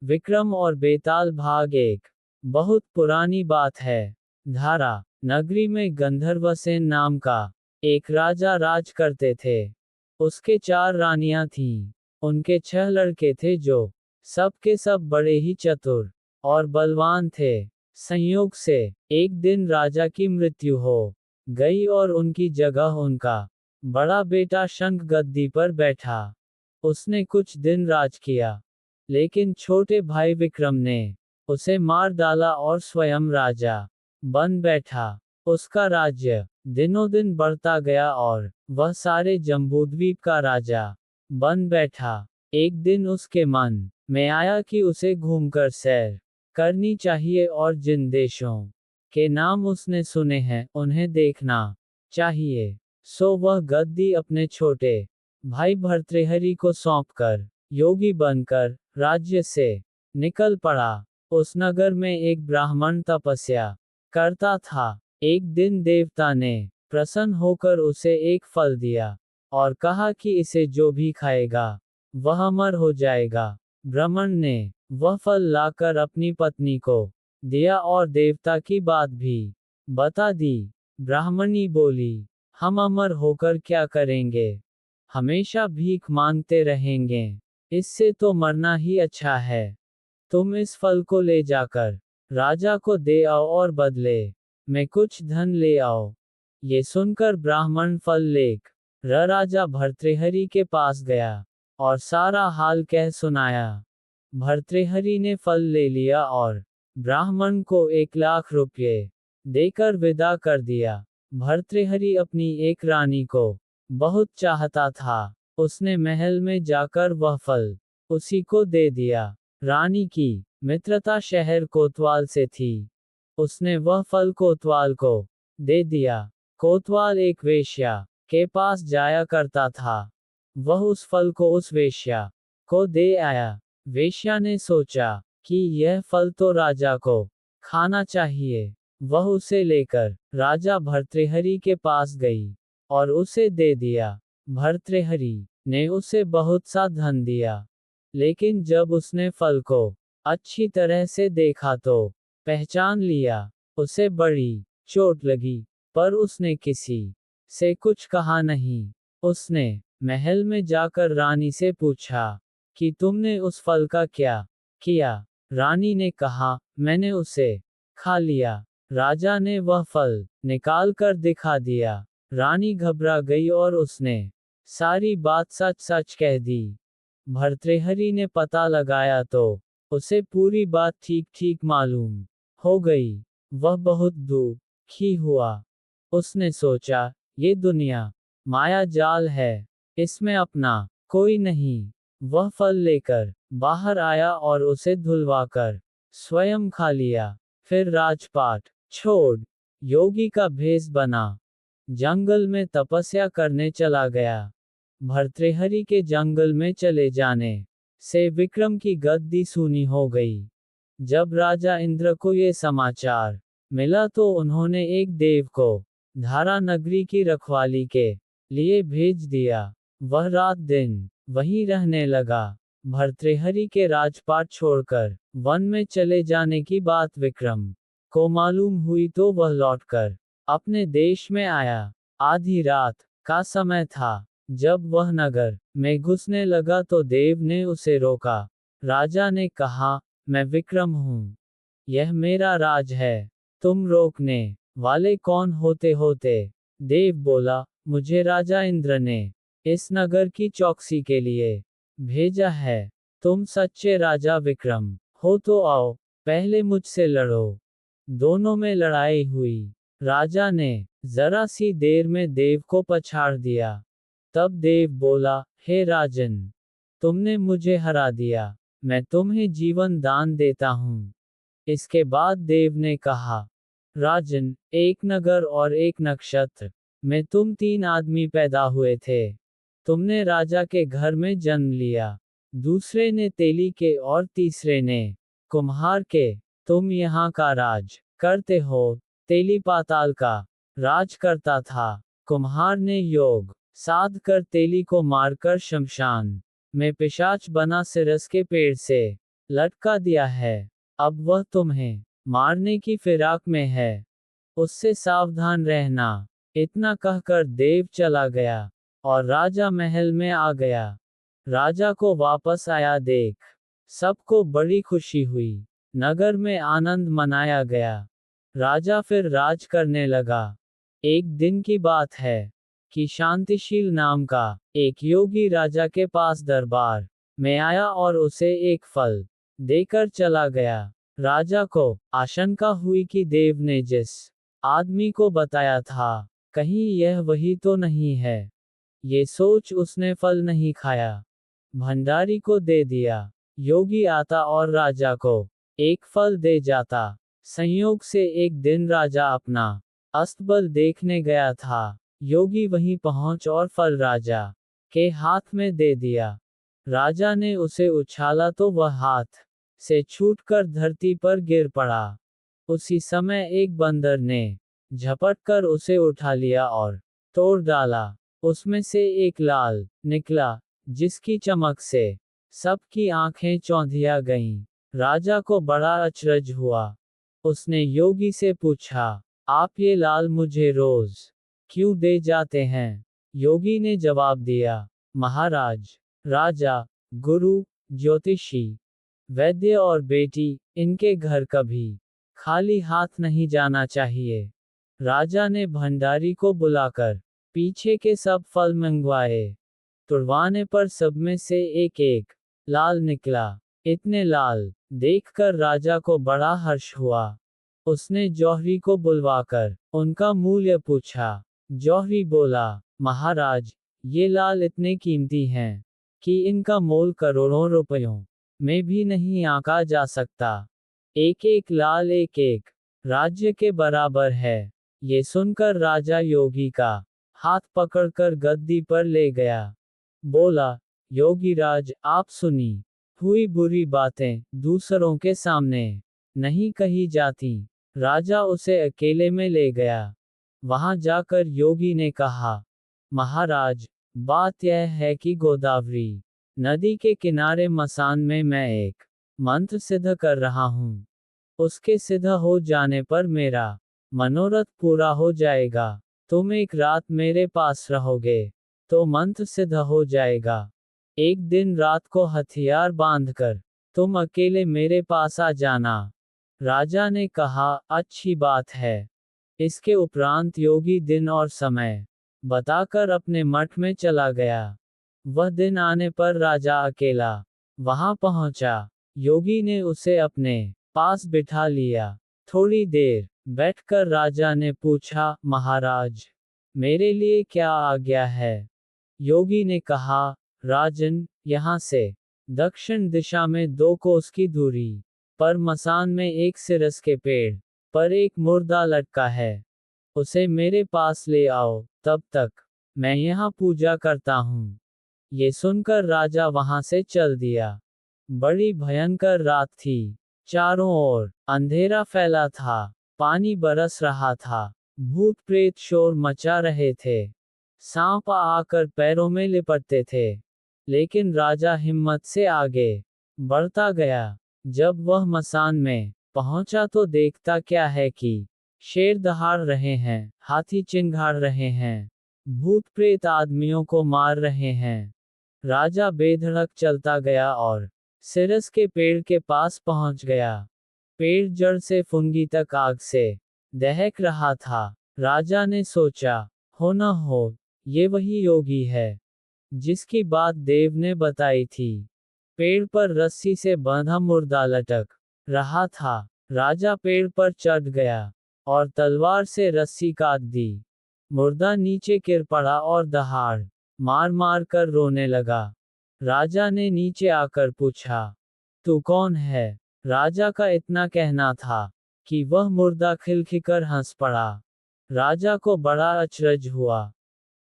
विक्रम और बेताल भाग 1। बहुत पुरानी बात है। धारा नगरी में गंधर्वसेन नाम का एक राजा राज करते थे। उसके 4 रानियां थीं। उनके 6 लड़के थे जो सब के सब बड़े ही चतुर और बलवान थे। संयोग से एक दिन राजा की मृत्यु हो गई और उनकी जगह उनका बड़ा बेटा शंख गद्दी पर बैठा। उसने कुछ दिन राज किया, लेकिन छोटे भाई विक्रम ने उसे मार डाला और स्वयं राजा बन बैठा। उसका राज्य दिनों दिन बढ़ता गया और वह सारे जम्बूद्वीप का राजा बन बैठा। एक दिन उसके मन में आया कि उसे घूमकर सैर करनी चाहिए और जिन देशों के नाम उसने सुने हैं उन्हें देखना चाहिए। सो वह गद्दी अपने छोटे भाई भर्तृहरि को सौंपकर योगी बनकर राज्य से निकल पड़ा। उस नगर में एक ब्राह्मण तपस्या करता था। एक दिन देवता ने प्रसन्न होकर उसे एक फल दिया और कहा कि इसे जो भी खाएगा वह अमर हो जाएगा। ब्राह्मण ने वह फल लाकर अपनी पत्नी को दिया और देवता की बात भी बता दी। ब्राह्मणी बोली, हम अमर होकर क्या करेंगे? हमेशा भीख मांगते रहेंगे। इससे तो मरना ही अच्छा है। तुम इस फल को ले जाकर राजा को दे आओ और बदले में कुछ धन ले आओ। ये सुनकर ब्राह्मण फल लेकर राजा भर्तृहरि के पास गया और सारा हाल कह सुनाया। भर्तृहरि ने फल ले लिया और ब्राह्मण को 1,00,000 रुपये देकर विदा कर दिया। भर्तृहरि अपनी एक रानी को बहुत चाहता था। उसने महल में जाकर वह फल उसी को दे दिया। रानी की मित्रता शहर कोतवाल से थी। उसने वह फल कोतवाल को दे दिया। कोतवाल एक वेश्या के पास जाया करता था। वह उस फल को उस वेश्या को दे आया। वेश्या ने सोचा कि यह फल तो राजा को खाना चाहिए। वह उसे लेकर राजा भर्तृहरि के पास गई और उसे दे दिया। भर्तृहरि ने उसे बहुत सा धन दिया, लेकिन जब उसने फल को अच्छी तरह से देखा तो पहचान लिया। उसे बड़ी चोट लगी, पर उसने किसी से कुछ कहा नहीं। उसने महल में जाकर रानी से पूछा कि तुमने उस फल का क्या किया? रानी ने कहा, मैंने उसे खा लिया। राजा ने वह फल निकाल कर दिखा दिया। रानी घबरा गई और उसने सारी बात सच सच कह दी। भर्तृहरि ने पता लगाया तो उसे पूरी बात ठीक ठीक मालूम हो गई। वह बहुत दुखी हुआ। उसने सोचा, ये दुनिया माया जाल है, इसमें अपना कोई नहीं। वह फल लेकर बाहर आया और उसे धुलवाकर स्वयं खा लिया। फिर राजपाट छोड़ योगी का भेष बना जंगल में तपस्या करने चला गया। भर्तृहरि के जंगल में चले जाने से विक्रम की गद्दी सूनी हो गई। जब राजा इंद्र को ये समाचार मिला तो उन्होंने एक देव को धारा नगरी की रखवाली के लिए भेज दिया। वह रात दिन वहीं रहने लगा। भर्तृहरि के राजपाट छोड़कर वन में चले जाने की बात विक्रम को मालूम हुई तो वह लौटकर अपने देश में आया। आधी रात का समय था। जब वह नगर में घुसने लगा तो देव ने उसे रोका। राजा ने कहा, मैं विक्रम हूँ। यह मेरा राज है। तुम रोकने वाले कौन होते? देव बोला, मुझे राजा इंद्र ने इस नगर की चौकसी के लिए भेजा है। तुम सच्चे राजा विक्रम हो तो आओ, पहले मुझसे लड़ो। दोनों में लड़ाई हुई। राजा ने जरा सी देर में देव को पछाड़ दिया। तब देव बोला, हे राजन, तुमने मुझे हरा दिया, मैं तुम्हें जीवन दान देता हूँ। इसके बाद देव ने कहा, राजन, एक नगर और एक नक्षत्र में तुम 3 आदमी पैदा हुए थे। तुमने राजा के घर में जन्म लिया, दूसरे ने तेली के और तीसरे ने कुम्हार के। तुम यहाँ का राज करते हो। तेली पाताल का राज करता था। कुम्हार ने योग साध कर तेली को मारकर शमशान में पिशाच बना सिरस के पेड़ से लटका दिया है। अब वह तुम्हें मारने की फिराक में है, उससे सावधान रहना। इतना कहकर देव चला गया और राजा महल में आ गया। राजा को वापस आया देख सबको बड़ी खुशी हुई। नगर में आनंद मनाया गया। राजा फिर राज करने लगा। एक दिन की बात है कि शांतिशील नाम का एक योगी राजा के पास दरबार में आया और उसे एक फल देकर चला गया। राजा को आशंका हुई कि देव ने जिस आदमी को बताया था, कहीं यह वही तो नहीं है। ये सोच उसने फल नहीं खाया, भंडारी को दे दिया। योगी आता और राजा को एक फल दे जाता। संयोग से एक दिन राजा अपना अस्तबल देखने गया था। योगी वहीं पहुंच और फल राजा के हाथ में दे दिया। राजा ने उसे उछाला तो वह हाथ से छूटकर धरती पर गिर पड़ा। उसी समय एक बंदर ने झपट कर उसे उठा लिया और तोड़ डाला। उसमें से एक लाल निकला, जिसकी चमक से सबकी आंखें चौंधिया गईं। राजा को बड़ा अचरज हुआ। उसने योगी से पूछा, आप ये लाल मुझे रोज क्यों दे जाते हैं? योगी ने जवाब दिया, महाराज, राजा, गुरु, ज्योतिषी, वैद्य और बेटी, इनके घर कभी खाली हाथ नहीं जाना चाहिए। राजा ने भंडारी को बुलाकर पीछे के सब फल मंगवाए। तुड़वाने पर सब में से एक एक लाल निकला। इतने लाल देखकर राजा को बड़ा हर्ष हुआ। उसने जौहरी को बुलवाकर उनका मूल्य पूछा। जौहरी बोला, महाराज, ये लाल इतने कीमती हैं कि इनका मोल करोड़ों रुपयों में भी नहीं आंका जा सकता। एक एक लाल एक एक राज्य के बराबर है। ये सुनकर राजा योगी का हाथ पकड़कर गद्दी पर ले गया। बोला, योगीराज, आप सुनी हुई बुरी बातें दूसरों के सामने नहीं कही जाती। राजा उसे अकेले में ले गया। वहां जाकर योगी ने कहा, महाराज, बात यह है कि गोदावरी नदी के किनारे मसान में मैं एक मंत्र सिद्ध कर रहा हूँ। उसके सिद्ध हो जाने पर मेरा मनोरथ पूरा हो जाएगा। तुम एक रात मेरे पास रहोगे तो मंत्र सिद्ध हो जाएगा। एक दिन रात को हथियार बांधकर तुम अकेले मेरे पास आ जाना। राजा ने कहा, अच्छी बात है। इसके उपरांत योगी दिन और समय बताकर अपने मठ में चला गया। वह दिन आने पर राजा अकेला वहां पहुंचा। योगी ने उसे अपने पास बिठा लिया। थोड़ी देर बैठकर राजा ने पूछा, महाराज, मेरे लिए क्या आज्ञा है? योगी ने कहा, राजन, यहाँ से दक्षिण दिशा में 2 कोस की दूरी पर मसान में एक सिरस के पेड़ पर एक मुर्दा लटका है। उसे मेरे पास ले आओ, तब तक मैं यहाँ पूजा करता हूँ। ये सुनकर राजा वहां से चल दिया। बड़ी भयंकर रात थी। चारों ओर अंधेरा फैला था। पानी बरस रहा था। भूत प्रेत शोर मचा रहे थे। सांप आकर पैरों में लिपटते थे। लेकिन राजा हिम्मत से आगे बढ़ता गया। जब वह मसान में पहुंचा तो देखता क्या है कि शेर दहाड़ रहे हैं, हाथी चिंगाड़ रहे हैं, भूत प्रेत आदमियों को मार रहे हैं। राजा बेधड़क चलता गया और सिरस के पेड़ के पास पहुंच गया। पेड़ जड़ से फुनगी तक आग से दहक रहा था। राजा ने सोचा, हो न हो, ये वही योगी है जिसकी बात देव ने बताई थी। पेड़ पर रस्सी से बंधा मुर्दा लटक रहा था। राजा पेड़ पर चढ़ गया और तलवार से रस्सी काट दी। मुर्दा नीचे गिर पड़ा और दहाड़ मार मार कर रोने लगा। राजा ने नीचे आकर पूछा, तू कौन है? राजा का इतना कहना था कि वह मुर्दा खिलखिलकर हंस पड़ा। राजा को बड़ा अचरज हुआ।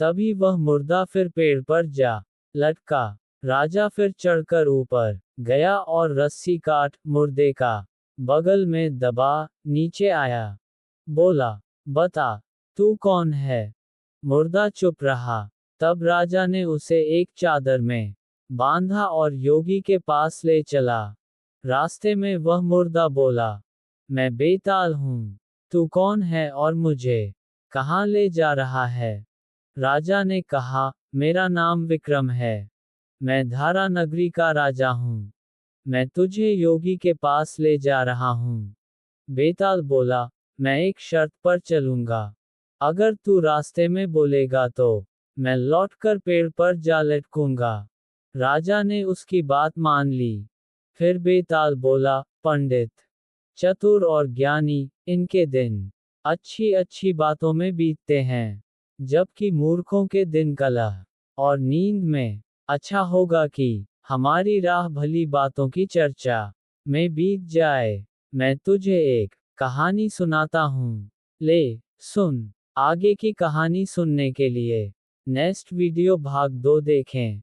तभी वह मुर्दा फिर पेड़ पर जा लटका। राजा फिर चढ़कर ऊपर गया और रस्सी काट मुर्दे का बगल में दबा नीचे आया। बोला, बता, तू कौन है? मुर्दा चुप रहा। तब राजा ने उसे एक चादर में बांधा और योगी के पास ले चला। रास्ते में वह मुर्दा बोला, मैं बेताल हूँ। तू कौन है और मुझे कहाँ ले जा रहा है? राजा ने कहा, मेरा नाम विक्रम है। मैं धारा नगरी का राजा हूँ। मैं तुझे योगी के पास ले जा रहा हूँ। बेताल बोला, मैं एक शर्त पर चलूंगा। अगर तू रास्ते में बोलेगा तो मैं लौटकर पेड़ पर जा लटकूंगा। राजा ने उसकी बात मान ली। फिर बेताल बोला, पंडित, चतुर और ज्ञानी, इनके दिन अच्छी अच्छी बातों में बीतते हैं, जबकि मूर्खों के दिन कलह और नींद में। अच्छा होगा कि हमारी राह भली बातों की चर्चा में बीत जाए। मैं तुझे एक कहानी सुनाता हूँ। ले सुन। आगे की कहानी सुनने के लिए नेक्स्ट वीडियो भाग 2 देखें।